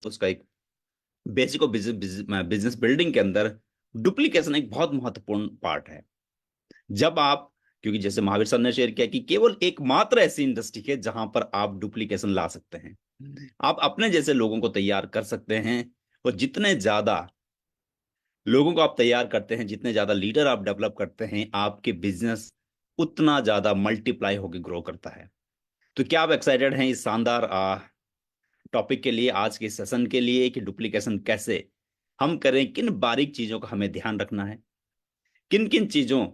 उसका एक बेसिक और बिजनेस बिल्डिंग के अंदर डुप्लीकेशन एक बहुत महत्वपूर्ण पार्ट है। जब आप, क्योंकि जैसे महावीर सर ने शेयर किया कि केवल एकमात्र ऐसी इंडस्ट्री है जहां पर आप डुप्लीकेशन ला सकते हैं। आप अपने जैसे लोगों को तैयार कर सकते हैं, और जितने ज्यादा लोगों को आप तैयार करते हैं, जितने ज्यादा लीडर आप डेवलप करते हैं, आपके बिजनेस उतना ज्यादा मल्टीप्लाई होकर ग्रो करता है। तो क्या आप एक्साइटेड हैं इस शानदार टॉपिक के लिए, आज के सेशन के लिए, कि डुप्लीकेशन कैसे हम करें, किन बारीक चीजों का हमें ध्यान रखना है, किन किन चीजों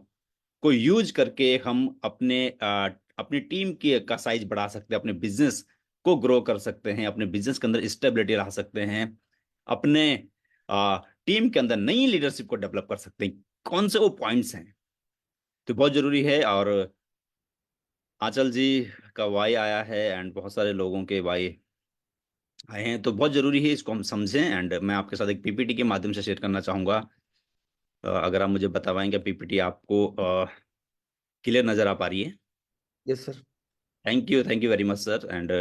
को यूज करके हम अपनी टीम की का साइज बढ़ा सकते हैं, अपने बिजनेस को ग्रो कर सकते हैं, अपने बिजनेस के अंदर स्टेबिलिटी ला सकते हैं, अपने टीम के अंदर नई लीडरशिप को डेवलप कर सकते हैं। कौन से वो पॉइंट्स हैं, तो बहुत जरूरी है। और आंचल जी का वाई आया है एंड बहुत सारे लोगों के वाई आए हैं, तो बहुत जरूरी है इसको हम समझें। एंड मैं आपके साथ एक पीपीटी के माध्यम से शेयर करना चाहूंगा। अगर आप मुझे बता पाएंगे पीपीटी आपको क्लियर नजर आ पा रही है? Yes sir. Thank you very much sir. And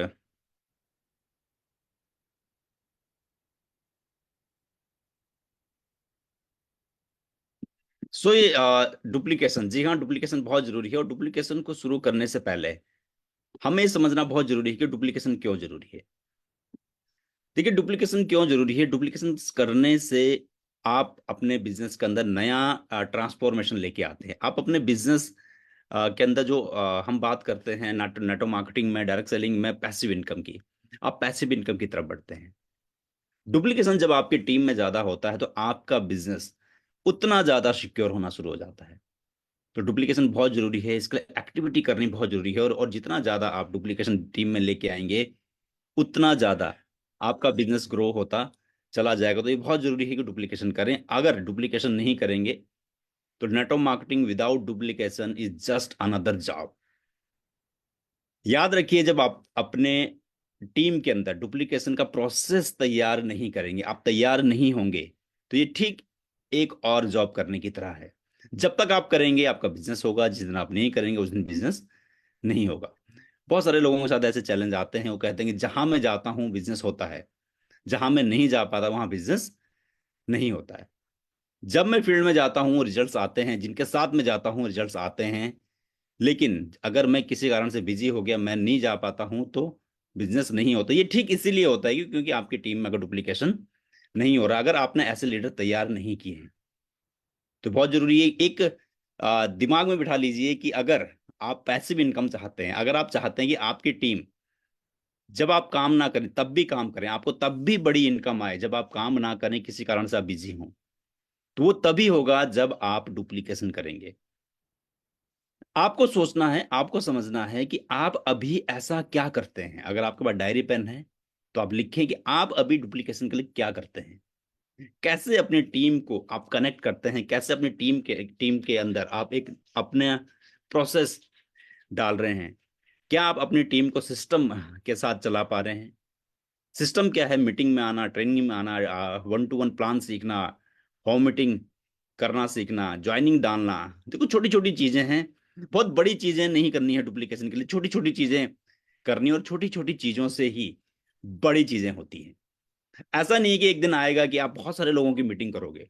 so ये डुप्लीकेशन, जी हाँ, डुप्लीकेशन बहुत जरूरी है। और डुप्लीकेशन को शुरू करने से पहले हमें समझना बहुत जरूरी है कि डुप्लीकेशन क्यों जरूरी है। देखिए, डुप्लीकेशन क्यों जरूरी है? डुप्लीकेशन करने से आप अपने बिजनेस के अंदर नया ट्रांसफॉर्मेशन लेके आते हैं। आप अपने बिजनेस के अंदर जो हम बात करते हैं नेटो मार्केटिंग में, डायरेक्ट सेलिंग में, पैसिव इनकम की, आप पैसिव इनकम की तरफ बढ़ते हैं। डुप्लीकेशन जब आपकी टीम में ज्यादा होता है तो आपका बिजनेस उतना ज्यादा सिक्योर होना शुरू हो जाता है। तो डुप्लीकेशन बहुत जरूरी है, इसके लिए एक्टिविटी करनी बहुत जरूरी है। और जितना ज्यादा आप डुप्लीकेशन टीम में लेके आएंगे, उतना ज्यादा आपका बिजनेस ग्रो होता चला जाएगा। तो ये बहुत जरूरी है कि डुप्लीकेशन करें। अगर डुप्लीकेशन नहीं करेंगे तो network marketing without duplication is just another job. याद रखिए, जब आप अपने टीम के अंदर डुप्लीकेशन का प्रोसेस तैयार नहीं करेंगे, आप तैयार नहीं होंगे, तो ये ठीक एक और जॉब करने की तरह है। जब तक आप करेंगे आपका बिजनेस होगा, जिस दिन आप नहीं करेंगे उस दिन बिजनेस नहीं होगा। बहुत सारे लोगों के साथ ऐसे चैलेंज आते हैं, वो कहते हैं कि जहां मैं जाता हूं बिजनेस होता है, जहां मैं नहीं जा पाता वहां बिजनेस नहीं होता है। जब मैं फील्ड में जाता हूं रिजल्ट्स आते हैं, जिनके साथ में जाता हूं रिजल्ट्स आते हैं। लेकिन अगर मैं किसी कारण से बिजी हो गया, मैं नहीं जा पाता हूं, तो बिजनेस नहीं होता। ये ठीक इसीलिए होता है क्योंकि आपकी टीम में अगर डुप्लीकेशन नहीं हो रहा, अगर आपने ऐसे लीडर तैयार नहीं किए हैं। तो बहुत जरूरी है, एक दिमाग में बिठा लीजिए कि अगर आप पैसिव इनकम चाहते हैं, अगर आप चाहते हैं कि आपकी टीम जब आप काम ना करें तब भी काम करें, आपको तब भी बड़ी इनकम आए, जब आप काम ना करें किसी कारण से आप बिजी हों, तो वो तभी होगा जब आप डुप्लीकेशन करेंगे। आपको सोचना है, आपको समझना है कि आप अभी ऐसा क्या करते हैं। अगर आपके पास डायरी पेन है तो आप लिखें कि आप अभी डुप्लीकेशन के लिए क्या करते हैं, कैसे अपनी टीम को आप कनेक्ट करते हैं, कैसे अपनी टीम के अंदर आप एक अपने प्रोसेस डाल रहे हैं। क्या आप अपनी टीम को सिस्टम के साथ चला पा रहे हैं? सिस्टम क्या है? मीटिंग में आना, ट्रेनिंग में आना, वन टू वन प्लान सीखना, होम मीटिंग करना सीखना, ज्वाइनिंग डालना। देखो, छोटी छोटी चीजें हैं, बहुत बड़ी चीजें नहीं करनी है डुप्लीकेशन के लिए। छोटी छोटी चीजें करनी, और छोटी छोटी चीजों से ही बड़ी चीजें होती हैं। ऐसा नहीं कि एक दिन आएगा कि आप बहुत सारे लोगों की मीटिंग करोगे।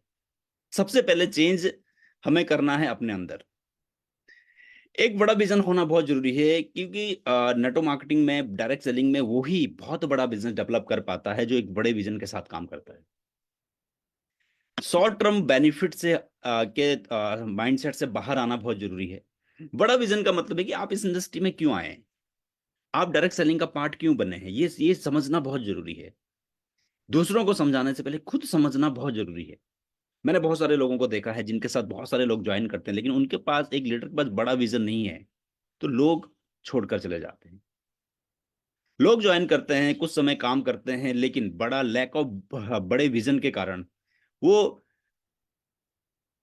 सबसे पहले चेंज हमें करना है अपने अंदर। एक बड़ा विजन होना बहुत जरूरी है, क्योंकि नेटो मार्केटिंग में, डायरेक्ट सेलिंग में, वही बहुत बड़ा बिजनेस डेवलप कर पाता है जो एक बड़े विजन के साथ काम करता है। शॉर्ट टर्म बेनिफिट से के माइंडसेट से बाहर आना बहुत जरूरी है। बड़ा विजन का मतलब है कि आप इस इंडस्ट्री में क्यों आए हैं, आप डायरेक्ट सेलिंग का पार्ट क्यों बने हैं, ये समझना बहुत जरूरी है। दूसरों को समझाने से पहले खुद समझना बहुत जरूरी है। मैंने बहुत सारे लोगों को देखा है जिनके साथ बहुत सारे लोग ज्वाइन करते हैं, लेकिन उनके पास, एक लीडर के पास बड़ा विजन नहीं है, तो लोग छोड़कर चले जाते हैं। लोग ज्वाइन करते हैं, कुछ समय काम करते हैं, लेकिन बड़ा लैक ऑफ बड़े विजन के कारण वो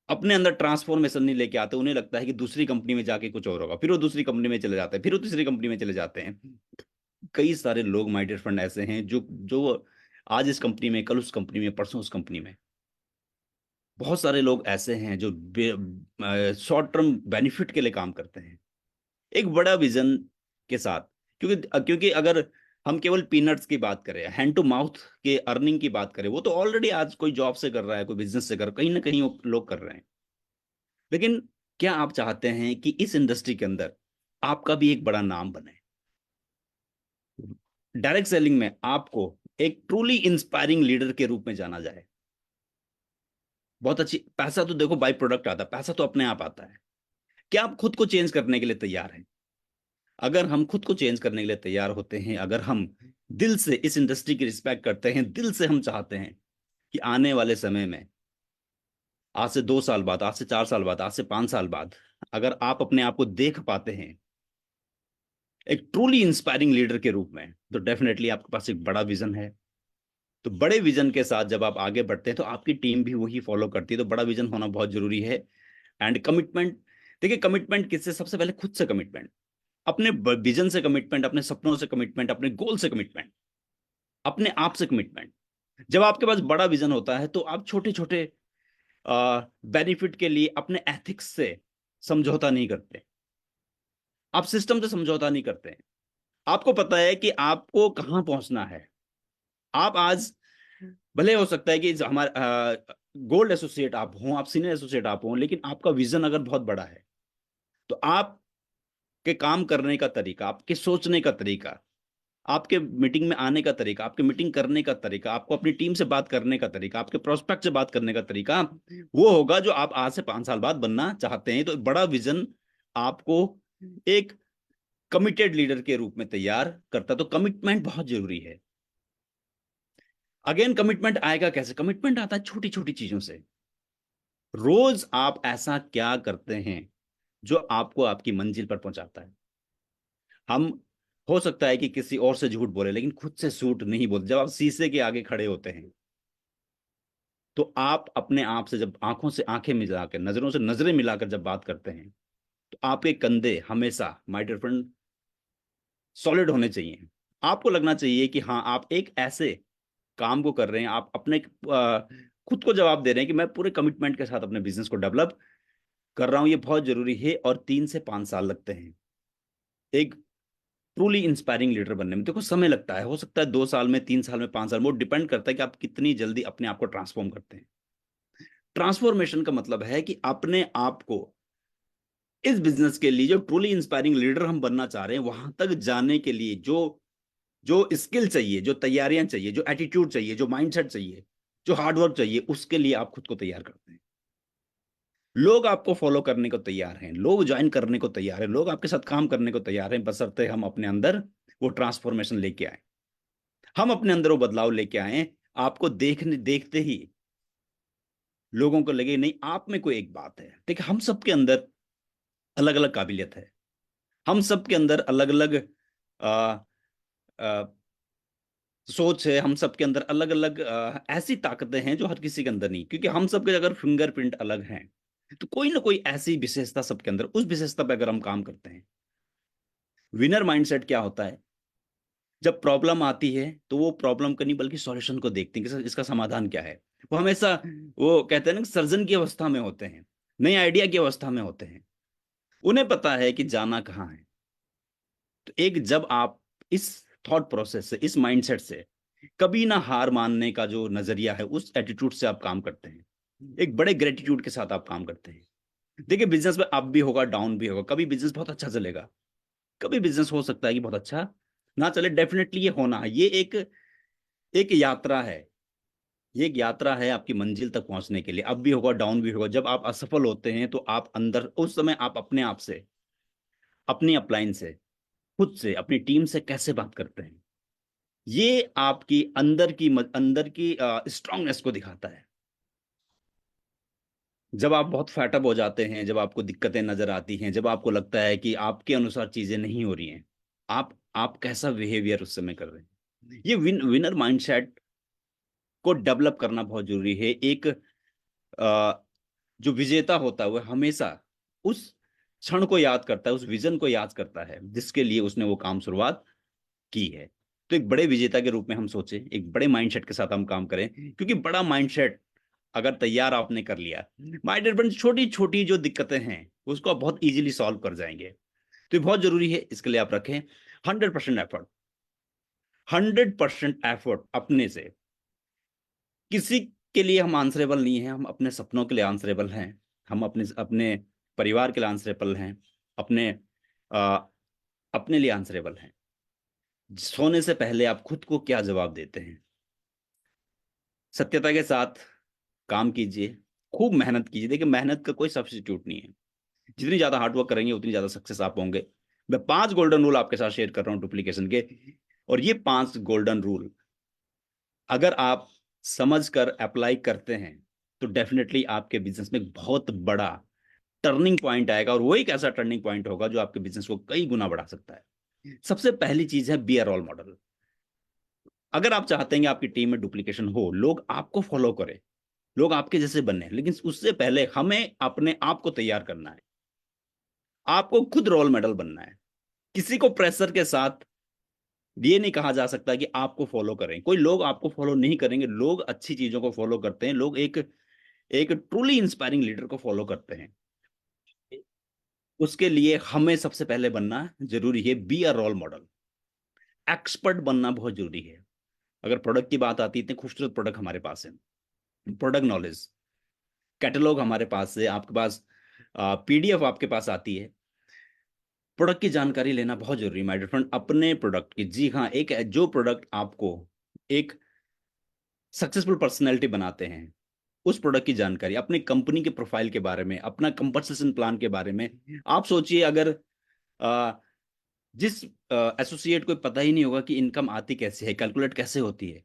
अपने अंदर ट्रांसफॉर्मेशन नहीं लेके आते। उन्हें लगता है कि दूसरी कंपनी में जाके कुछ और होगा, फिर वो दूसरी कंपनी में चले जाते हैं, फिर वो तीसरी कंपनी में चले जाते हैं। कई सारे लोग, माय डियर फ्रेंड, ऐसे हैं जो जो आज इस कंपनी में, कल उस कंपनी में, परसों उस कंपनी में। बहुत सारे लोग ऐसे हैं जो शॉर्ट टर्म बेनिफिट के लिए काम करते हैं, एक बड़ा विजन के साथ। क्योंकि क्योंकि अगर हम केवल पीनट्स की बात करें, हैंड टू माउथ के अर्निंग की बात करें, वो तो ऑलरेडी आज कोई जॉब से कर रहा है, कोई बिजनेस से कर रहा है, कहीं ना कहीं वो लोग कर रहे हैं। लेकिन क्या आप चाहते हैं कि इस इंडस्ट्री के अंदर आपका भी एक बड़ा नाम बने? डायरेक्ट सेलिंग में आपको एक ट्रूली इंस्पायरिंग लीडर के रूप में जाना जाए। बहुत अच्छी, पैसा तो देखो बाई प्रोडक्ट आता है, पैसा तो अपने आप आता है। क्या आप खुद को चेंज करने के लिए तैयार हैं? अगर हम खुद को चेंज करने के लिए तैयार होते हैं, अगर हम दिल से इस इंडस्ट्री की रिस्पेक्ट करते हैं, दिल से हम चाहते हैं कि आने वाले समय में, आज से 2 साल बाद, आज से 4 साल बाद, आज से 5 साल बाद, अगर आप अपने आप को देख पाते हैं एक ट्रूली इंस्पायरिंग लीडर के रूप में, तो डेफिनेटली आपके पास एक बड़ा विजन है। तो बड़े विजन के साथ जब आप आगे बढ़ते हैं तो आपकी टीम भी वही फॉलो करती है। तो बड़ा विजन होना बहुत जरूरी है। एंड कमिटमेंट, देखिए कमिटमेंट किससे? सबसे पहले खुद से कमिटमेंट, अपने विजन से कमिटमेंट, अपने सपनों से कमिटमेंट, अपने गोल से कमिटमेंट, अपने आप से कमिटमेंट। जब आपके पास बड़ा विजन होता है तो आप छोटे छोटे बेनिफिट के लिए अपने एथिक्स से समझौता नहीं करते, आप सिस्टम से समझौता नहीं करते। आपको पता है कि आपको कहां पहुंचना है। आप आज, भले हो सकता है कि हमारे गोल्ड एसोसिएट आप हों, आप सीनियर एसोसिएट आप हों, लेकिन आपका विजन अगर बहुत बड़ा है तो आपके काम करने का तरीका, आपके सोचने का तरीका, आपके मीटिंग में आने का तरीका, आपके मीटिंग करने का तरीका, आपको अपनी टीम से बात करने का तरीका, आपके प्रोस्पेक्ट से बात करने का तरीका, वो होगा जो आप आज से 5 साल बाद बनना चाहते हैं। तो बड़ा विजन आपको एक कमिटेड लीडर के रूप में तैयार करता है। तो कमिटमेंट बहुत जरूरी है। अगेन, कमिटमेंट आएगा कैसे? कमिटमेंट आता है छोटी छोटी चीजों से। रोज आप ऐसा क्या करते हैं जो आपको आपकी मंजिल पर पहुंचाता है? हम, हो सकता है कि किसी और से झूठ बोले लेकिन खुद से झूठ नहीं बोलते। जब आप शीशे के आगे खड़े होते हैं तो आप अपने आप से जब आंखों से आंखें मिलाकर, नजरों से नजरें मिलाकर जब बात करते हैं, तो आपके कंधे हमेशा, माय डियर फ्रेंड, सॉलिड होने चाहिए। आपको लगना चाहिए कि हाँ, आप एक ऐसे काम को कर रहे हैं, आप अपने खुद को जवाब दे रहे हैं कि मैं पूरे कमिटमेंट के साथ अपने बिजनेस को डेवलप कर रहा हूं। ये बहुत जरूरी है। और 3 से 5 साल लगते हैं एक ट्रूली इंस्पायरिंग लीडर बनने में। देखो समय लगता है, हो सकता है 2 साल में, 3 साल में, 5 साल में, वो डिपेंड करता है कि आप कितनी जल्दी अपने आप को ट्रांसफॉर्म करते हैं। ट्रांसफॉर्मेशन का मतलब है कि अपने आप को इस बिजनेस के लिए, जो ट्रूली इंस्पायरिंग लीडर हम बनना चाह रहे हैं, वहां तक जाने के लिए जो जो स्किल चाहिए, जो तैयारियां चाहिए, जो एटीट्यूड चाहिए, जो माइंडसेट चाहिए, जो हार्डवर्क चाहिए, उसके लिए आप खुद को तैयार करते हैं। लोग आपको फॉलो करने को तैयार हैं, लोग ज्वाइन करने को तैयार हैं, लोग आपके साथ काम करने को तैयार हैं, बशर्ते हम अपने अंदर वो ट्रांसफॉर्मेशन लेके आए, हम अपने अंदर वो बदलाव लेके आए। आपको देखने देखते ही लोगों को लगे नहीं, आप में कोई एक बात है। देखिए, हम सबके अंदर अलग अलग काबिलियत है, हम सबके अंदर अलग अलग सोच है, हम सबके अंदर अलग अलग ऐसी ताकतें हैं जो हर किसी के अंदर नहीं। क्योंकि हम सबके अगर फिंगरप्रिंट अलग हैं तो कोई ना कोई ऐसी विशेषता सबके अंदर, उस विशेषता पर अगर हम काम करते हैं। विनर माइंडसेट क्या होता है? जब प्रॉब्लम आती है तो वो प्रॉब्लम का नहीं बल्कि सॉल्यूशन को देखते हैं कि इसका समाधान क्या है। वो हमेशा, वो कहते हैं ना, सर्जन की अवस्था में होते हैं, नए आइडिया की अवस्था में होते हैं। उन्हें पता है कि जाना कहाँ है। तो एक, जब आप इस थॉट प्रोसेस से, इस माइंडसेट से, कभी ना हार मानने का जो नजरिया है, उस एटीट्यूड से आप काम करते हैं, एक बड़े ग्रेटिट्यूड के साथ आप काम करते हैं। देखिए, बिजनेस में अप भी होगा, डाउन भी होगा। कभी बिजनेस बहुत अच्छा चलेगा, कभी बिजनेस हो सकता है कि बहुत अच्छा ना चले। डेफिनेटली ये होना है, ये एक एक यात्रा है। ये एक यात्रा है आपकी मंजिल तक पहुंचने के लिए। अप भी होगा, डाउन भी होगा। जब आप असफल होते हैं तो आप अंदर, उस समय आप अपने आप से, अपनी अपलाइन से, खुद से, अपनी टीम से कैसे बात करते हैं, ये आपकी अंदर की स्ट्रांगनेस को दिखाता है। जब आप बहुत फैटअप हो जाते हैं, जब आपको दिक्कतें नजर आती हैं, जब आपको लगता है कि आपके अनुसार चीजें नहीं हो रही हैं, आप कैसा बिहेवियर उस समय कर रहे हैं, ये विनर माइंडसेट को डेवलप करना बहुत जरूरी है। एक जो विजेता होता है वह हमेशा उस क्षण को याद करता है, उस विजन को याद करता है जिसके लिए उसने वो काम शुरुआत की है। तो एक बड़े विजेता के रूप में हम सोचें, एक बड़े माइंडसेट के साथ हम काम करें। क्योंकि बड़ा माइंडसेट अगर तैयार आपने कर लिया, माय डियर फ्रेंड, छोटी छोटी जो दिक्कतें हैं उसको आप बहुत इजीली सॉल्व कर जाएंगे। तो ये बहुत जरूरी है, इसके लिए आप रखें 100% एफर्ट। 100% एफर्ट अपने से। किसी के लिए हम आंसरेबल नहीं है, हम अपने सपनों के लिए आंसरेबल हैं, हम अपने अपने परिवार के लिए आंसरेबल हैं, अपने आ, अपने लिए आंसरेबल हैं। सोने से पहले आप खुद को क्या जवाब देते हैं? सत्यता के साथ काम कीजिए, खूब मेहनत कीजिए। देखिए, मेहनत का कोई सब्स्टिट्यूट नहीं है। जितनी ज्यादा हार्डवर्क करेंगे उतनी ज्यादा सक्सेस आप होंगे। मैं 5 गोल्डन रूल आपके साथ शेयर कर रहा हूं डुप्लीकेशन के, और ये 5 गोल्डन रूल अगर आप समझ कर अप्लाई करते हैं तो डेफिनेटली आपके बिजनेस में एक बहुत बड़ा टर्निंग पॉइंट आएगा, और वो एक ऐसा टर्निंग पॉइंट होगा जो आपके बिजनेस को कई गुना बढ़ा सकता है। सबसे पहली चीज है बी अ रोल मॉडल। अगर आप चाहते हैं कि आपकी टीम में डुप्लीकेशन हो, लोग आपको फॉलो करें, लोग आपके जैसे बने, लेकिन उससे पहले हमें अपने आप को तैयार करना है। आपको खुद रोल मॉडल बनना है। किसी को प्रेशर के साथ ये नहीं कहा जा सकता कि आपको फॉलो करें। कोई लोग आपको फॉलो नहीं करेंगे, लोग अच्छी चीजों को फॉलो करते हैं, लोग एक एक ट्रूली इंस्पायरिंग लीडर को फॉलो करते हैं। उसके लिए हमें सबसे पहले बनना जरूरी है be a role model. Expert बनना बहुत जरूरी है। अगर प्रोडक्ट की बात आती है, इतने खूबसूरत प्रोडक्ट हमारे पास है, प्रोडक्ट नॉलेज कैटलॉग हमारे पास है, आपके पास पीडीएफ आपके पास आती है। प्रोडक्ट की जानकारी लेना बहुत जरूरी है माय डियर फ्रेंड, अपने प्रोडक्ट की। जी हाँ, एक जो प्रोडक्ट आपको एक सक्सेसफुल पर्सनैलिटी बनाते हैं, उस प्रोडक्ट की जानकारी, अपनी कंपनी के प्रोफाइल के बारे में, अपना कंपनसेशन प्लान के बारे में। आप सोचिए, अगर आ, जिस एसोसिएट को पता ही नहीं होगा कि इनकम आती कैसे है, कैलकुलेट कैसे होती है,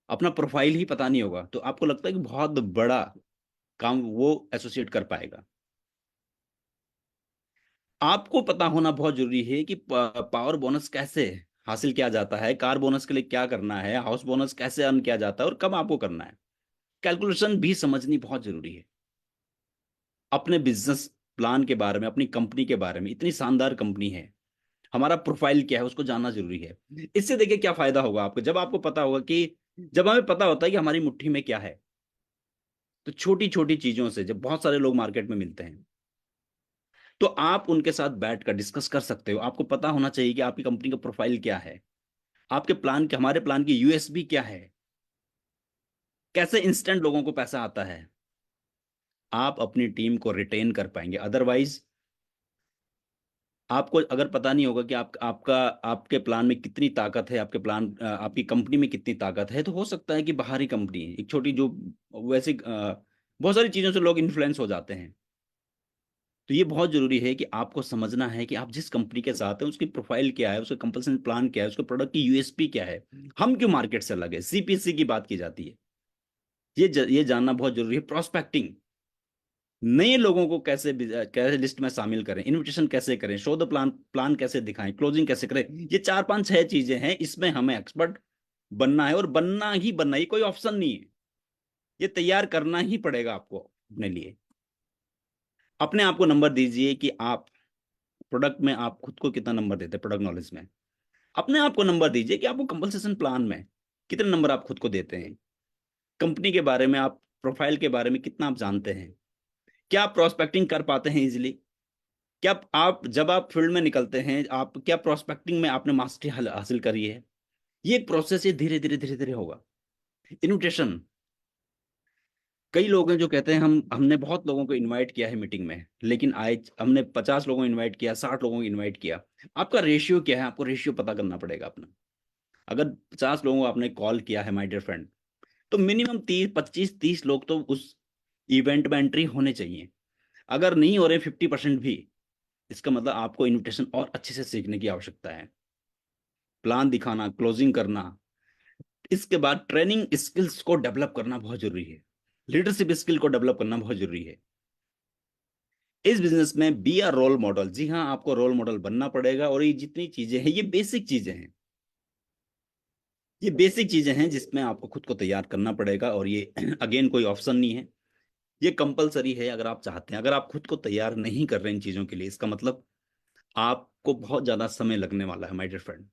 अपना प्रोफाइल ही पता नहीं होगा, तो आपको लगता है कि बहुत बड़ा काम वो एसोसिएट कर पाएगा? आपको पता होना बहुत जरूरी है कि पावर बोनस कैसे हासिल किया जाता है, कार बोनस के लिए क्या करना है, हाउस बोनस कैसे अर्न किया जाता है और कब आपको करना है। कैलकुलेशन भी समझनी बहुत जरूरी है। अपने बिजनेस प्लान के बारे में, अपनी कंपनी के बारे में, इतनी शानदार कंपनी है, हमारा प्रोफाइल क्या है उसको जानना जरूरी है। इससे देखिए क्या फायदा होगा आपको, जब आपको पता होगा कि, जब हमें पता होता है कि हमारी मुट्ठी में क्या है, तो छोटी छोटी चीजों से जब बहुत सारे लोग मार्केट में मिलते हैं, तो आप उनके साथ बैठकर डिस्कस कर सकते हो। आपको पता होना चाहिए कि आपकी कंपनी का प्रोफाइल क्या है, आपके प्लान के, हमारे प्लान की यूएसपी क्या है, कैसे इंस्टेंट लोगों को पैसा आता है। आप अपनी टीम को रिटेन कर पाएंगे। अदरवाइज आपको अगर पता नहीं होगा कि आपका आपके प्लान में कितनी ताकत है, आपके प्लान आपकी कंपनी में कितनी ताकत है, तो हो सकता है कि बाहरी कंपनी एक छोटी जो, वैसे बहुत सारी चीजों से लोग इन्फ्लुएंस हो जाते हैं। तो ये बहुत जरूरी है कि आपको समझना है कि आप जिस कंपनी के साथ हैं उसकी प्रोफाइल क्या है, उसका कंपल्सन प्लान क्या है, उसके प्रोडक्ट की यूएसपी क्या है, हम क्यों मार्केट से अलग है। सीपीसी की बात की जाती है, ये जानना बहुत जरूरी है। प्रोस्पेक्टिंग, नए लोगों को कैसे कैसे लिस्ट में शामिल करें, इनविटेशन कैसे करें, शो द प्लान, प्लान कैसे दिखाएं, क्लोजिंग कैसे करें, ये 4 5 6 चीजें हैं। इसमें हमें एक्सपर्ट बनना है, और बनना ही बनना, ये कोई ऑप्शन नहीं है, ये तैयार करना ही पड़ेगा आपको अपने लिए। अपने आप को नंबर दीजिए कि आप प्रोडक्ट में आप खुद को कितना नंबर देते हैं, प्रोडक्ट नॉलेज में अपने आप को नंबर दीजिए कि आपको कंपनसेशन प्लान में कितने नंबर आप खुद को देते हैं, कंपनी के बारे में, आप प्रोफाइल के बारे में कितना आप जानते हैं, क्या आप प्रोस्पेक्टिंग कर पाते हैं इजिली, क्या आप जब आप फील्ड में निकलते हैं, आप क्या प्रोस्पेक्टिंग में आपने मास्टरी हासिल करी है। ये एक प्रोसेस है, धीरे धीरे धीरे धीरे होगा। इन्विटेशन, कई लोग हैं जो कहते हैं हमने बहुत लोगों को इनवाइट किया है मीटिंग में, लेकिन आए हमने 50 लोगों को इनवाइट किया, 60 लोगों को इनवाइट किया। आपका रेशियो क्या है? आपको रेशियो पता करना पड़ेगा अपना। अगर 50 लोगों को आपने कॉल किया है माय डियर फ्रेंड, तो मिनिमम 30 25 30 लोग तो उस इवेंट में एंट्री होने चाहिए। अगर नहीं हो रहे 50% भी, इसका मतलब आपको इन्विटेशन और अच्छे से सीखने की आवश्यकता है। प्लान दिखाना, क्लोजिंग करना, इसके बाद ट्रेनिंग स्किल्स को डेवलप करना बहुत जरूरी है। लीडरशिप स्किल को डेवलप करना बहुत जरूरी है। इस बिजनेस में बी आर रोल मॉडल। जी हाँ, आपको रोल मॉडल बनना पड़ेगा, और ये जितनी चीजें हैं, ये बेसिक चीजें हैं, ये बेसिक चीजें हैं जिसमें आपको खुद को तैयार करना पड़ेगा, और ये अगेन कोई ऑप्शन नहीं है, ये कंपलसरी है। अगर आप चाहते हैं, अगर आप खुद को तैयार नहीं कर रहे इन चीजों के लिए, इसका मतलब आपको बहुत ज्यादा समय लगने वाला है माय डियर फ्रेंड।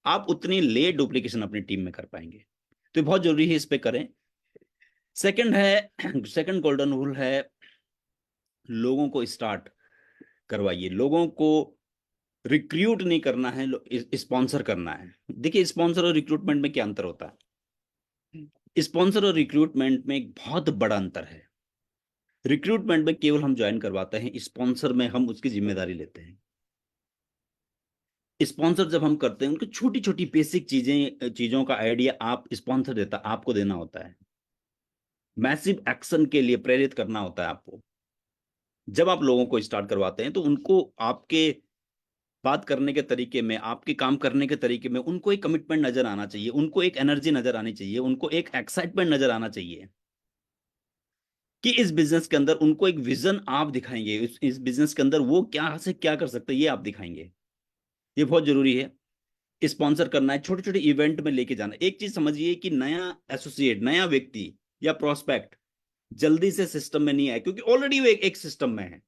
आप उतनी लेट डुप्लीकेशन अपनी टीम में कर पाएंगे, तो बहुत जरूरी है इस पे करें। सेकंड है, सेकंड गोल्डन रूल है, लोगों को स्टार्ट करवाइए। लोगों को रिक्रूट नहीं करना है, स्पॉन्सर करना है। देखिए स्पॉन्सर और रिक्रूटमेंट में क्या अंतर होता है? स्पॉन्सर और रिक्रूटमेंट में एक बहुत बड़ा अंतर है। रिक्रूटमेंट में केवल हम ज्वाइन करवाते हैं, स्पॉन्सर में हम उसकी जिम्मेदारी लेते हैं। स्पॉन्सर जब हम करते हैं, उनको छोटी छोटी बेसिक चीजों का आइडिया आप स्पॉन्सर देता, आपको देना होता है। मैसिव एक्शन के लिए प्रेरित करना होता है आपको। जब आप लोगों को स्टार्ट करवाते हैं तो उनको आपके बात करने के तरीके में, आपके काम करने के तरीके में उनको एक कमिटमेंट नजर आना चाहिए, उनको एक एनर्जी नजर आनी चाहिए, उनको एक एक्साइटमेंट नजर आना चाहिए कि इस बिजनेस के अंदर उनको एक विजन आप दिखाएंगे, इस बिजनेस के अंदर वो क्या से क्या कर सकते हैं ये आप दिखाएंगे। ये बहुत जरूरी है। स्पॉन्सर करना है, छोटे छोटे इवेंट में लेके जाना। एक चीज समझिए कि नया एसोसिएट, नया व्यक्ति या प्रोस्पेक्ट जल्दी से सिस्टम में नहीं आए, क्योंकि ऑलरेडी वो एक सिस्टम में है।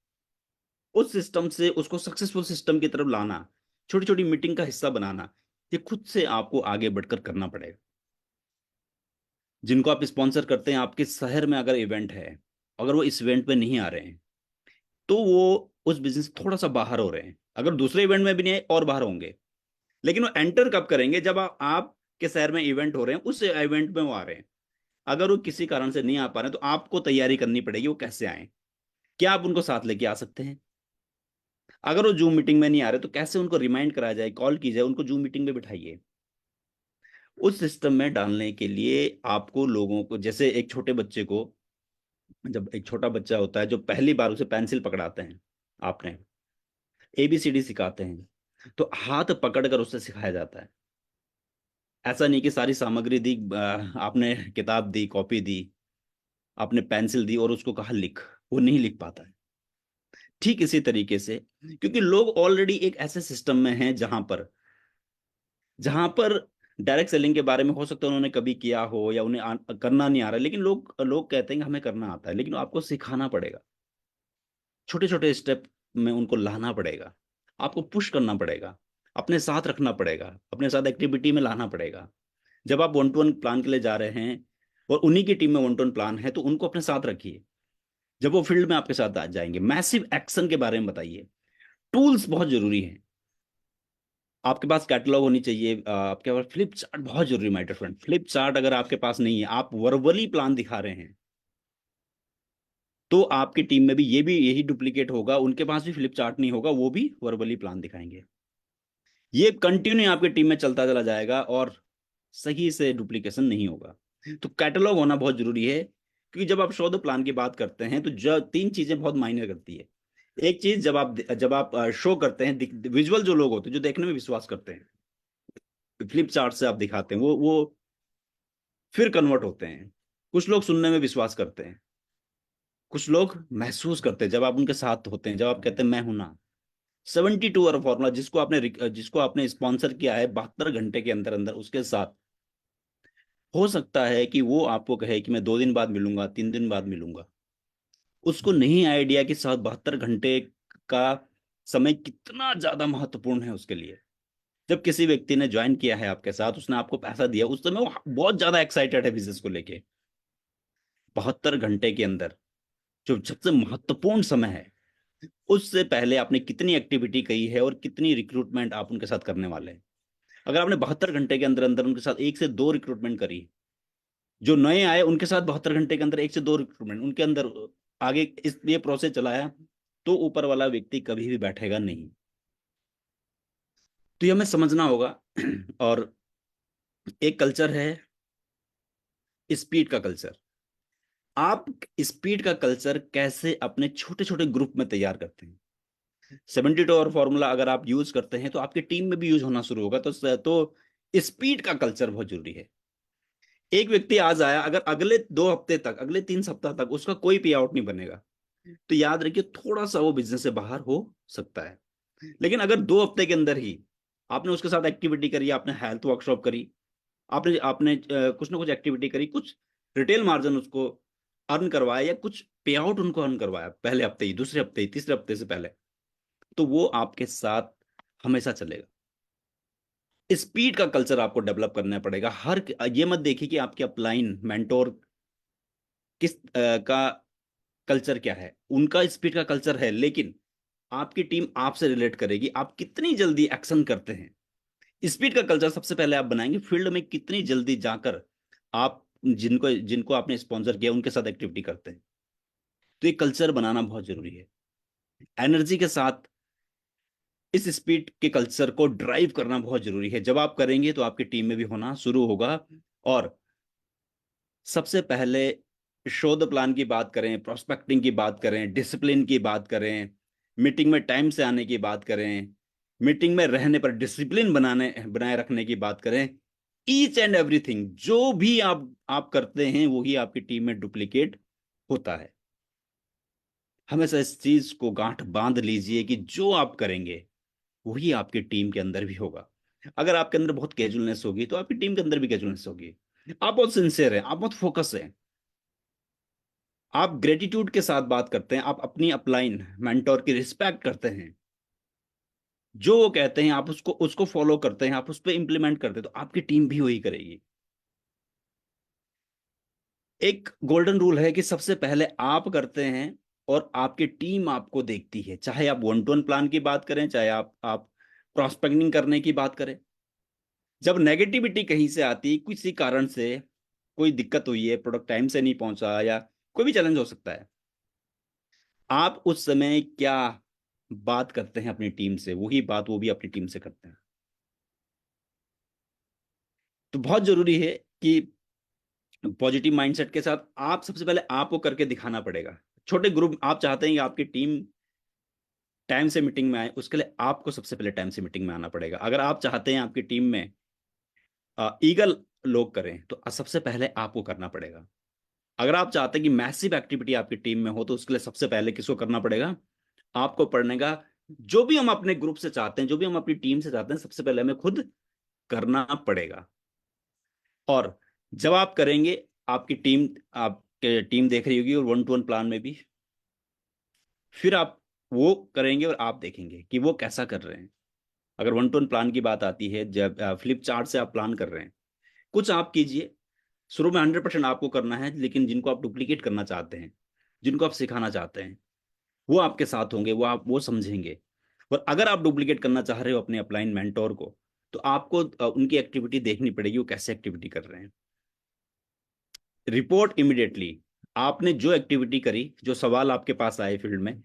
उस सिस्टम से उसको सक्सेसफुल सिस्टम की तरफ लाना, छोटी छोटी मीटिंग का हिस्सा बनाना, ये खुद से आपको आगे बढ़कर करना पड़ेगा। जिनको आप स्पॉन्सर करते हैं, आपके शहर में अगर इवेंट है, अगर वो इस इवेंट में नहीं आ रहे हैं तो वो उस बिजनेस थोड़ा सा बाहर हो रहे हैं। अगर दूसरे इवेंट में भी नहीं आए और बाहर होंगे, लेकिन वो एंटर कब करेंगे? जब आपके शहर में इवेंट हो रहे हैं, उस इवेंट में वो आ रहे हैं। अगर वो किसी कारण से नहीं आ पा रहे हैं तो आपको तैयारी करनी पड़ेगी वो कैसे आए। क्या आप उनको साथ लेके आ सकते हैं? अगर वो जूम मीटिंग में नहीं आ रहे तो कैसे उनको रिमाइंड कराया जाए, कॉल की जाए, उनको जूम मीटिंग में बिठाइए। उस सिस्टम में डालने के लिए आपको लोगों को, जैसे एक छोटे बच्चे को, जब एक छोटा बच्चा होता है जो पहली बार उसे पेंसिल पकड़ाते हैं, आपने ABCD सिखाते हैं, तो हाथ पकड़कर उसे सिखाया जाता है। ऐसा नहीं कि सारी सामग्री दी, आपने किताब दी, कॉपी दी, आपने पेंसिल दी और उसको कहा लिख, वो नहीं लिख पाता है। ठीक इसी तरीके से, क्योंकि लोग ऑलरेडी एक ऐसे सिस्टम में हैं जहां पर डायरेक्ट सेलिंग के बारे में हो सकता है उन्होंने कभी किया हो या उन्हें करना नहीं आ रहा है, लेकिन लोग लोग कहते हैं कि हमें करना आता है, लेकिन आपको सिखाना पड़ेगा। छोटे छोटे स्टेप में उनको लाना पड़ेगा, आपको पुश करना पड़ेगा, अपने साथ रखना पड़ेगा, अपने साथ एक्टिविटी में लाना पड़ेगा। जब आप वन टू वन प्लान के लिए जा रहे हैं और उन्हीं की टीम में वन टू वन प्लान है, तो उनको अपने साथ रखिए। जब वो फील्ड में आपके साथ आ जाएंगे, मैसिव एक्शन के बारे में बताइए। टूल्स बहुत जरूरी है। आपके पास कैटलॉग होनी चाहिए, आपके पास फ्लिप चार्ट बहुत जरूरी है my dear friend. Flip chart अगर आपके पास नहीं है, आप वर्बली प्लान दिखा रहे हैं, तो आपकी टीम में भी ये भी यही डुप्लीकेट होगा, उनके पास भी फ्लिप चार्ट नहीं होगा, वो भी वर्बली प्लान दिखाएंगे। ये कंटिन्यू आपकी टीम में चलता चला जाएगा और सही से डुप्लीकेशन नहीं होगा। तो कैटलॉग होना बहुत जरूरी है, क्योंकि जब आप शो द प्लान की बात करते हैं तो जब तीन चीजें बहुत मायने करती है। एक चीज, जब आप शो करते हैं, विजुअल जो लोग होते हैं जो देखने में विश्वास करते हैं, फ्लिप चार्ट से आप दिखाते हैं, वो फिर कन्वर्ट होते हैं। कुछ लोग सुनने में विश्वास करते हैं, कुछ लोग महसूस करते हैं जब आप उनके साथ होते हैं, जब आप कहते हैं मैं हूं ना। 72 आवर फॉर्मूला, जिसको आपने स्पॉन्सर किया है 72 घंटे के अंदर अंदर उसके साथ, हो सकता है कि वो आपको कहे कि मैं 2 दिन बाद मिलूंगा, 3 दिन बाद मिलूंगा। उसको नहीं आइडिया कि साथ 72 घंटे का समय कितना ज्यादा महत्वपूर्ण है उसके लिए। जब किसी व्यक्ति ने ज्वाइन किया है आपके साथ, उसने आपको पैसा दिया, उस समय वो बहुत ज्यादा एक्साइटेड है बिजनेस को लेके। 72 घंटे के अंदर जो सबसे महत्वपूर्ण समय है, उससे पहले आपने कितनी एक्टिविटी की है और कितनी रिक्रूटमेंट आप उनके साथ करने वाले हैं। अगर आपने 72 घंटे के अंदर अंदर उनके साथ 1 से 2 रिक्रूटमेंट करी, जो नए आए उनके साथ 72 घंटे के अंदर 1 से 2 रिक्रूटमेंट उनके अंदर आगे इस ये प्रोसेस चलाया, तो ऊपर वाला व्यक्ति कभी भी बैठेगा नहीं। तो ये हमें समझना होगा। और एक कल्चर है स्पीड का कल्चर। आप स्पीड का कल्चर कैसे अपने छोटे छोटे ग्रुप में तैयार करते हैं? 72 आवर फॉर्मूला अगर आप यूज करते हैं तो आपकी टीम में भी यूज होना शुरू होगा। तो स्पीड का कल्चर बहुत जरूरी है। एक व्यक्ति आज आया, अगर अगले 2 हफ्ते तक, अगले 3 सप्ताह तक उसका कोई पे आउट नहीं बनेगा, तो याद रखिए थोड़ा सा वो बिजनेस से बाहर हो सकता है। लेकिन अगर 2 हफ्ते के अंदर ही आपने उसके साथ एक्टिविटी करी, आपने हेल्थ वर्कशॉप करी, आपने आपने कुछ ना कुछ एक्टिविटी करी, कुछ रिटेल मार्जिन उसको अर्न करवाया या कुछ पे आउट उनको अर्न करवाया पहले हफ्ते ही, दूसरे हफ्ते ही, तीसरे हफ्ते से पहले, तो वो आपके साथ हमेशा चलेगा। स्पीड का कल्चर आपको डेवलप करना पड़ेगा। ये मत देखिए कि आपके अपलाइन मेंटोर का कल्चर क्या है, उनका स्पीड का कल्चर है, लेकिन आपकी टीम आपसे रिलेट करेगी, आप कितनी जल्दी एक्शन करते हैं। स्पीड का कल्चर सबसे पहले आप बनाएंगे, फील्ड में कितनी जल्दी जाकर आप जिनको जिनको आपने स्पॉन्सर किया उनके साथ एक्टिविटी करते हैं। तो ये कल्चर बनाना बहुत जरूरी है। एनर्जी के साथ इस स्पीड के कल्चर को ड्राइव करना बहुत जरूरी है। जब आप करेंगे तो आपकी टीम में भी होना शुरू होगा। और सबसे पहले शोध प्लान की बात करें, प्रोस्पेक्टिंग की बात करें, डिसिप्लिन की बात करें, मीटिंग में टाइम से आने की बात करें, मीटिंग में रहने पर डिसिप्लिन बनाए रखने की बात करें, ईच एंड एवरीथिंग जो भी आप करते हैं वही आपकी टीम में डुप्लीकेट होता है। हमेशा इस चीज को गांठ बांध लीजिए कि जो आप करेंगे वही आपकी टीम के अंदर भी होगा। अगर आपके अंदर बहुत कैजुअलनेस होगी तो आपकी टीम के अंदर भी कैजुअलनेस होगी। आप बहुत सिंसियर हैं, आप बहुत फोकस हैं, आप ग्रेटिट्यूड के साथ बात करते हैं, आप अपनी अपलाइन मेंटोर की रिस्पेक्ट करते हैं, जो वो कहते हैं आप उसको उसको फॉलो करते हैं, आप उस पर इंप्लीमेंट करते हैं, तो आपकी टीम भी वही करेगी। एक गोल्डन रूल है कि सबसे पहले आप करते हैं और आपकी टीम आपको देखती है। चाहे आप वन टू वन प्लान की बात करें, चाहे आप प्रॉस्पेक्टिंग करने की बात करें। जब नेगेटिविटी कहीं से आती, किसी कारण से कोई दिक्कत हुई है, प्रोडक्ट टाइम से नहीं पहुंचा या कोई भी चैलेंज हो सकता है, आप उस समय क्या बात करते हैं अपनी टीम से, वही बात वो भी अपनी टीम से करते हैं। तो बहुत जरूरी है कि पॉजिटिव माइंडसेट के साथ आप सबसे पहले आपको करके दिखाना पड़ेगा। छोटे ग्रुप आप चाहते हैं कि आपकी टीम टाइम से मीटिंग में आए, उसके लिए आपको सबसे पहले टाइम से मीटिंग में आना पड़ेगा। अगर आप चाहते हैं आपकी टीम में ईगल लोग करें तो सबसे पहले आपको करना पड़ेगा। अगर आप चाहते हैं कि मैसिव एक्टिविटी आपकी टीम में हो तो उसके लिए सबसे पहले किसको करना पड़ेगा, आपको पढ़ने का। जो भी हम अपने ग्रुप से चाहते हैं, जो भी हम अपनी टीम से चाहते हैं, सबसे पहले हमें खुद करना पड़ेगा। और जब आप करेंगे, आपके टीम देख रही होगी, और वन टू वन प्लान में भी फिर आप वो करेंगे और आप देखेंगे कि वो कैसा कर रहे हैं। अगर वन टू वन प्लान की बात आती है, जब फ्लिप चार्ट से आप प्लान कर रहे हैं, कुछ आप कीजिए। शुरू में 100% आपको करना है, लेकिन जिनको आप डुप्लीकेट करना चाहते हैं, जिनको आप सिखाना चाहते हैं, वो आपके साथ होंगे, वो समझेंगे। और अगर आप डुप्लीकेट करना चाह रहे हो अपने अपलाइन मेंटोर को, तो आपको उनकी एक्टिविटी देखनी पड़ेगी, वो कैसे एक्टिविटी कर रहे हैं। Report immediately. आपने जो एक्टिविटी करी, जो सवाल आपके पास आए फील्ड में,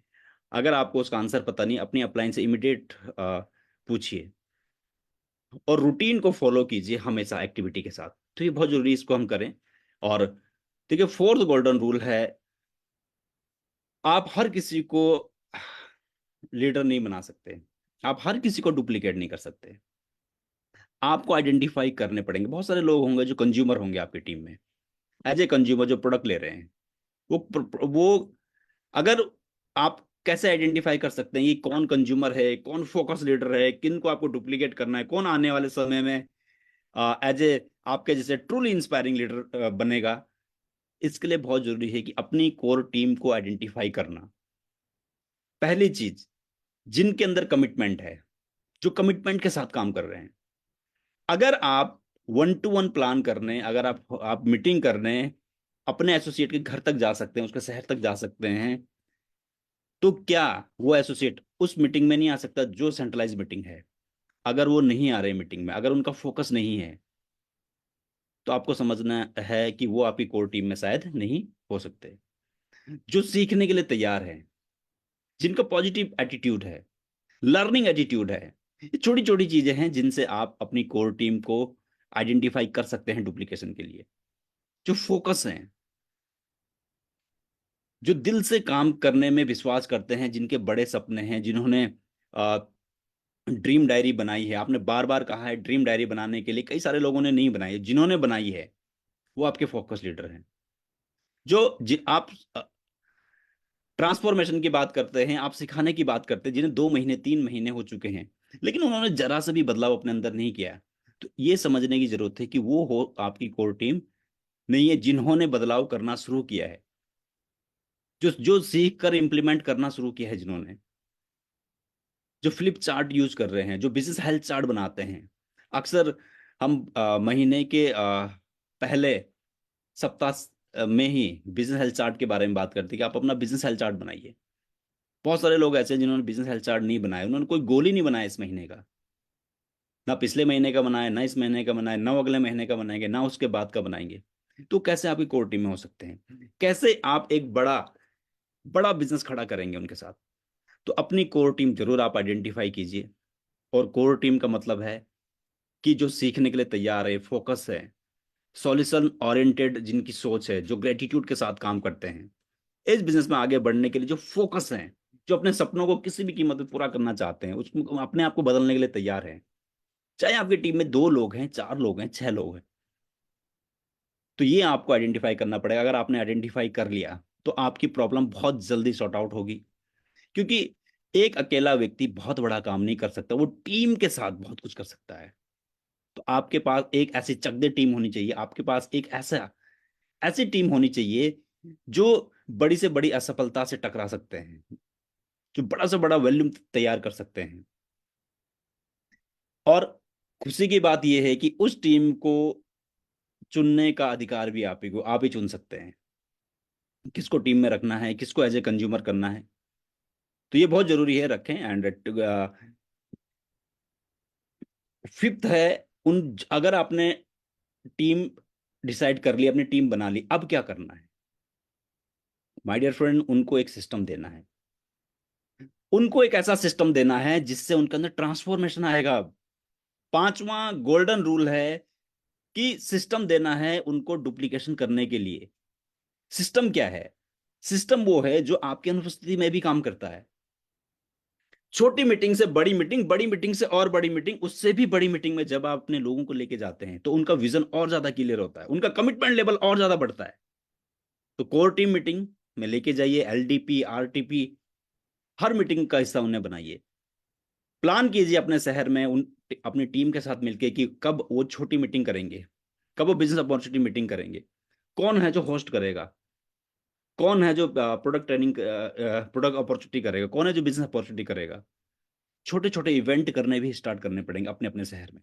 अगर आपको उसका आंसर पता नहीं, अपनी अपलाइन से इमिडिएट पूछिए और रूटीन को फॉलो कीजिए हमेशा एक्टिविटी के साथ। तो ये बहुत जरूरी है, इसको हम करें। और देखिए, फोर्थ गोल्डन रूल है, आप हर किसी को लीडर नहीं बना सकते, आप हर किसी को डुप्लीकेट नहीं कर सकते। आपको आइडेंटिफाई करने पड़ेंगे। बहुत सारे लोग होंगे जो कंज्यूमर होंगे आपकी टीम में, एज ए कंज्यूमर जो प्रोडक्ट ले रहे हैं, वो अगर आप कैसे आइडेंटिफाई कर सकते हैं ये कौन कंज्यूमर है, कौन फोकस लीडर है, किन को आपको डुप्लीकेट करना है, कौन आने वाले समय में एज ए आपके जैसे ट्रूली इंस्पायरिंग लीडर बनेगा। इसके लिए बहुत जरूरी है कि अपनी कोर टीम को आइडेंटिफाई करना। पहली चीज, जिनके अंदर कमिटमेंट है, जो कमिटमेंट के साथ काम कर रहे हैं। अगर आप वन टू वन प्लान करने, अगर आप मीटिंग करने अपने एसोसिएट के घर तक जा सकते हैं, उसके शहर तक जा सकते हैं, तो क्या वो एसोसिएट उस मीटिंग में नहीं आ सकता जो सेंट्रलाइज मीटिंग है? अगर वो नहीं आ रहे मीटिंग में, अगर उनका फोकस नहीं है, तो आपको समझना है कि वो आपकी कोर टीम में शायद नहीं हो सकते। जो सीखने के लिए तैयार है, जिनका पॉजिटिव एटीट्यूड है, लर्निंग एटीट्यूड है, ये छोटी छोटी चीजें हैं जिनसे आप अपनी कोर टीम को आइडेंटिफाई कर सकते हैं डुप्लीकेशन के लिए। जो फोकस हैं, जो दिल से काम करने में विश्वास करते हैं, जिनके बड़े सपने हैं, जिन्होंने ड्रीम डायरी बनाई है। आपने बार बार कहा है ड्रीम डायरी बनाने के लिए, कई सारे लोगों ने नहीं बनाई है, जिन्होंने बनाई है वो आपके फोकस लीडर हैं। आप ट्रांसफॉर्मेशन की बात करते हैं, आप सिखाने की बात करते हैं, जिन्हें 2 महीने 3 महीने हो चुके हैं, लेकिन उन्होंने जरा सा भी बदलाव अपने अंदर नहीं किया। तो ये समझने की जरूरत है कि वो हो आपकी कोर टीम नहीं है, जिन्होंने बदलाव करना शुरू किया है, जो जो सीख कर इंप्लीमेंट करना शुरू किया है, जिन्होंने जो फ्लिप चार्ट यूज कर रहे हैं, जो बिजनेस हेल्थ चार्ट बनाते हैं। अक्सर हम महीने के पहले सप्ताह में ही बिजनेस हेल्थ चार्ट के बारे में बात करते हैं कि आप अपना बिजनेस हेल्थ चार्ट बनाइए। बहुत सारे लोग ऐसे हैं जिन्होंने बिजनेस हेल्थ चार्ट नहीं बनाया, उन्होंने कोई गोल ही नहीं बनाया इस महीने का, ना पिछले महीने का बनाया, ना इस महीने का बनाया, ना अगले महीने का बनाएंगे, ना उसके बाद का बनाएंगे। तो कैसे आपकी कोर टीम में हो सकते हैं? कैसे आप एक बड़ा बड़ा बिजनेस खड़ा करेंगे उनके साथ? तो अपनी कोर टीम जरूर आप आइडेंटिफाई कीजिए। और कोर टीम का मतलब है कि जो सीखने के लिए तैयार है, फोकस है, सॉल्यूशन ओरिएंटेड जिनकी सोच है, जो ग्रेटिट्यूड के साथ काम करते हैं, इस बिजनेस में आगे बढ़ने के लिए जो फोकस है, जो अपने सपनों को किसी भी कीमत पे पूरा करना चाहते हैं, उसको अपने आप को बदलने के लिए तैयार है। चाहे आपकी टीम में 2 लोग हैं, 4 लोग हैं, 6 लोग हैं, तो ये आपको आइडेंटिफाई करना पड़ेगा। अगर आपने आइडेंटिफाई कर लिया तो आपकी प्रॉब्लम बहुत जल्दी सॉर्ट आउट होगी। क्योंकि एक अकेला व्यक्ति बहुत बड़ा काम नहीं कर सकता, वो टीम के साथ बहुत कुछ कर सकता है। तो आपके पास एक ऐसी चकदे टीम होनी चाहिए, आपके पास एक ऐसी टीम होनी चाहिए जो बड़ी से बड़ी असफलता से टकरा सकते हैं, जो बड़ा से बड़ा वॉल्यूम तैयार कर सकते हैं। और खुशी की बात यह है कि उस टीम को चुनने का अधिकार भी आप ही चुन सकते हैं, किसको टीम में रखना है, किसको एज ए कंज्यूमर करना है। तो ये बहुत जरूरी है, रखें। एंड फिफ्थ है, उन अगर आपने टीम डिसाइड कर ली, अपनी टीम बना ली, अब क्या करना है? माय डियर फ्रेंड, उनको एक सिस्टम देना है। उनको एक ऐसा सिस्टम देना है जिससे उनके अंदर ट्रांसफॉर्मेशन आएगा। पांचवा गोल्डन रूल है कि सिस्टम देना है उनको डुप्लीकेशन करने के लिए। सिस्टम क्या है? सिस्टम वो है जो आपकी अनुपस्थिति में भी काम करता है। छोटी मीटिंग से बड़ी मीटिंग, बड़ी मीटिंग से और बड़ी मीटिंग, उससे भी बड़ी मीटिंग में जब आप अपने लोगों को लेके जाते हैं तो उनका विजन और ज्यादा क्लियर होता है, उनका कमिटमेंट लेवल और ज्यादा बढ़ता है। तो कोर टीम मीटिंग में लेके जाइए, एलडीपी, आरटीपी, हर मीटिंग का हिस्सा उन्हें बनाइए। प्लान कीजिए अपने शहर में अपनी टीम के साथ मिलकर कि कब वो छोटी मीटिंग करेंगे, कब वो बिजनेस अपॉर्चुनिटी मीटिंग करेंगे, कौन है जो होस्ट करेगा, कौन है जो प्रोडक्ट ट्रेनिंग, प्रोडक्ट अपॉर्चुनिटी करेगा, कौन है जो बिजनेस अपॉर्चुनिटी करेगा। छोटे छोटे इवेंट करने भी स्टार्ट करने पड़ेंगे अपने अपने शहर में।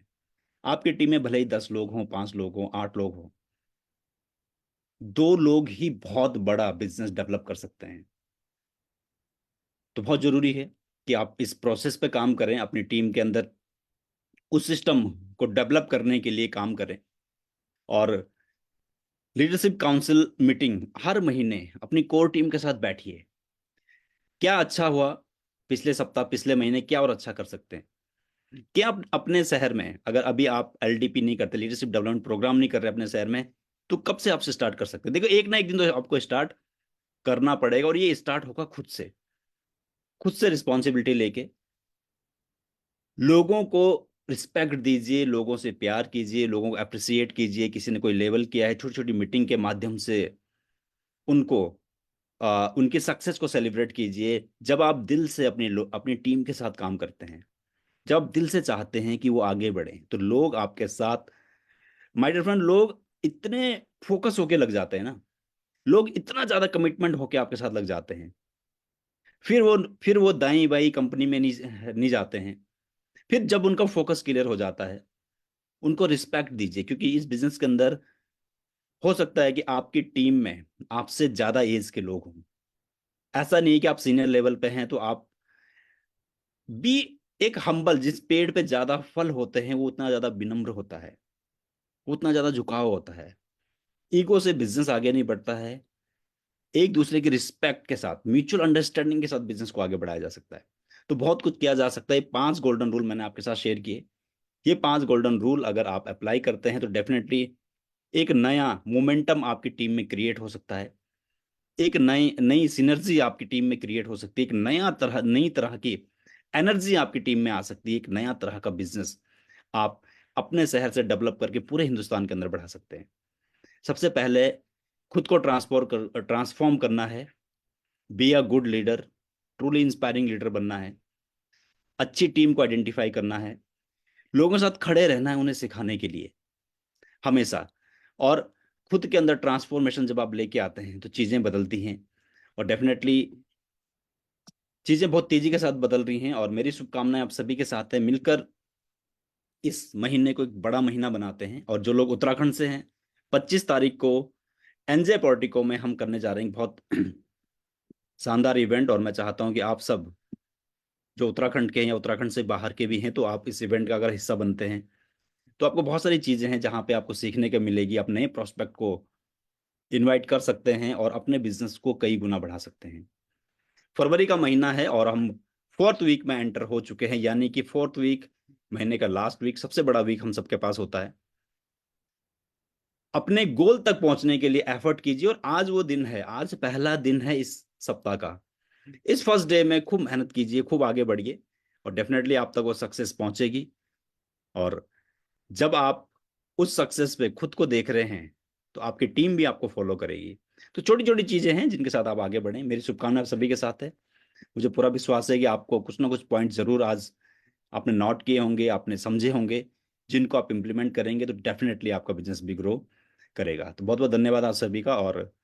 आपकी टीम में भले ही 10 लोग हों, 5 लोग हों, 8 लोग हों, 2 लोग ही बहुत बड़ा बिजनेस डेवलप कर सकते हैं। तो बहुत जरूरी है कि आप इस प्रोसेस पे काम करें, अपनी टीम के अंदर उस सिस्टम को डेवलप करने के लिए काम करें। और लीडरशिप काउंसिल मीटिंग हर महीने अपनी कोर टीम के साथ बैठिए। क्या अच्छा हुआ पिछले सप्ताह, पिछले महीने, क्या और अच्छा कर सकते हैं? क्या आप अपने शहर में, अगर अभी आप एलडीपी नहीं करते, लीडरशिप डेवलपमेंट प्रोग्राम नहीं कर रहे अपने शहर में, तो कब से आपसे स्टार्ट कर सकते हैं? देखो, एक ना एक दिन तो आपको स्टार्ट करना पड़ेगा, और ये स्टार्ट होगा खुद से। खुद से रिस्पॉन्सिबिलिटी लेके लोगों को रिस्पेक्ट दीजिए, लोगों से प्यार कीजिए, लोगों को अप्रिसिएट कीजिए। किसी ने कोई लेवल किया है, छोटी छोटी मीटिंग के माध्यम से उनको उनकी सक्सेस को सेलिब्रेट कीजिए। जब आप दिल से अपनी टीम के साथ काम करते हैं, जब आप दिल से चाहते हैं कि वो आगे बढ़े, तो लोग आपके साथ, माय डियर फ्रेंड, लोग इतने फोकस होके लग जाते हैं ना, लोग इतना ज्यादा कमिटमेंट होके आपके साथ लग जाते हैं। फिर वो दाई बाई कंपनी में नहीं जाते हैं। फिर जब उनका फोकस क्लियर हो जाता है, उनको रिस्पेक्ट दीजिए। क्योंकि इस बिजनेस के अंदर हो सकता है कि आपकी टीम में आपसे ज्यादा एज के लोग हों। ऐसा नहीं है कि आप सीनियर लेवल पे हैं तो आप भी एक हम्बल, जिस पेड़ पे ज्यादा फल होते हैं वो उतना ज्यादा विनम्र होता है, वो उतना ज्यादा झुकाव होता है। ईगो से बिजनेस आगे नहीं बढ़ता है। एक दूसरे की रिस्पेक्ट के साथ, म्यूचुअल अंडरस्टैंडिंग के साथ बिजनेस को आगे बढ़ाया जा सकता है। तो बहुत कुछ किया जा सकता है। 5 गोल्डन रूल मैंने आपके साथ शेयर किए। ये 5 गोल्डन रूल अगर आप अप्लाई करते हैं तो डेफिनेटली एक नया मोमेंटम आपकी टीम में क्रिएट हो सकता है। एक नई नई सिनर्जी आपकी टीम में क्रिएट हो सकती है। एक नई तरह की एनर्जी आपकी टीम में आ सकती है। एक नया तरह का बिजनेस आप अपने शहर से डेवलप करके पूरे हिंदुस्तान के अंदर बढ़ा सकते हैं। सबसे पहले खुद को ट्रांसफॉर्म करना है। Be a good leader, truly inspiring leader बनना है। अच्छी टीम को आइडेंटिफाई करना है। लोगों के साथ खड़े रहना है उन्हें सिखाने के लिए हमेशा। और खुद के अंदर ट्रांसफॉर्मेशन जब आप लेके आते हैं तो चीजें बदलती हैं। और डेफिनेटली चीजें बहुत तेजी के साथ बदल रही हैं। और मेरी शुभकामनाएं आप सभी के साथ है। मिलकर इस महीने को एक बड़ा महीना बनाते हैं। और जो लोग उत्तराखंड से हैं, 25 तारीख को एनजे पोर्टिको में हम करने जा रहे हैं बहुत शानदार इवेंट, और मैं चाहता हूं कि आप सब जो उत्तराखंड के हैं या उत्तराखंड से बाहर के भी हैं, तो आप इस इवेंट का अगर हिस्सा बनते हैं तो आपको बहुत सारी चीजें हैं जहां पे आपको सीखने को मिलेगी। आप नए प्रोस्पेक्ट को इनवाइट कर सकते हैं और अपने बिजनेस को कई गुना बढ़ा सकते हैं। फरवरी का महीना है और हम 4th वीक में एंटर हो चुके हैं, यानी कि 4th वीक, महीने का लास्ट वीक, सबसे बड़ा वीक हम सबके पास होता है। अपने गोल तक पहुंचने के लिए एफर्ट कीजिए, और आज वो दिन है, आज पहला दिन है इस सप्ताह का। इस फर्स्ट डे में खूब मेहनत कीजिए, खूब आगे बढ़िए, और डेफिनेटली आप तक वो सक्सेस पहुंचेगी। और जब आप उस सक्सेस पे खुद को देख रहे हैं तो आपकी टीम भी आपको फॉलो करेगी। तो छोटी छोटी चीजें हैं जिनके साथ आप आगे बढ़ें। मेरी शुभकामनाएं सभी के साथ है। मुझे पूरा विश्वास है कि आपको कुछ ना कुछ पॉइंट जरूर आज आपने नोट किए होंगे, आपने समझे होंगे, जिनको आप इंप्लीमेंट करेंगे तो डेफिनेटली आपका बिजनेस भी ग्रो करेगा। तो बहुत बहुत धन्यवाद आप सभी का। और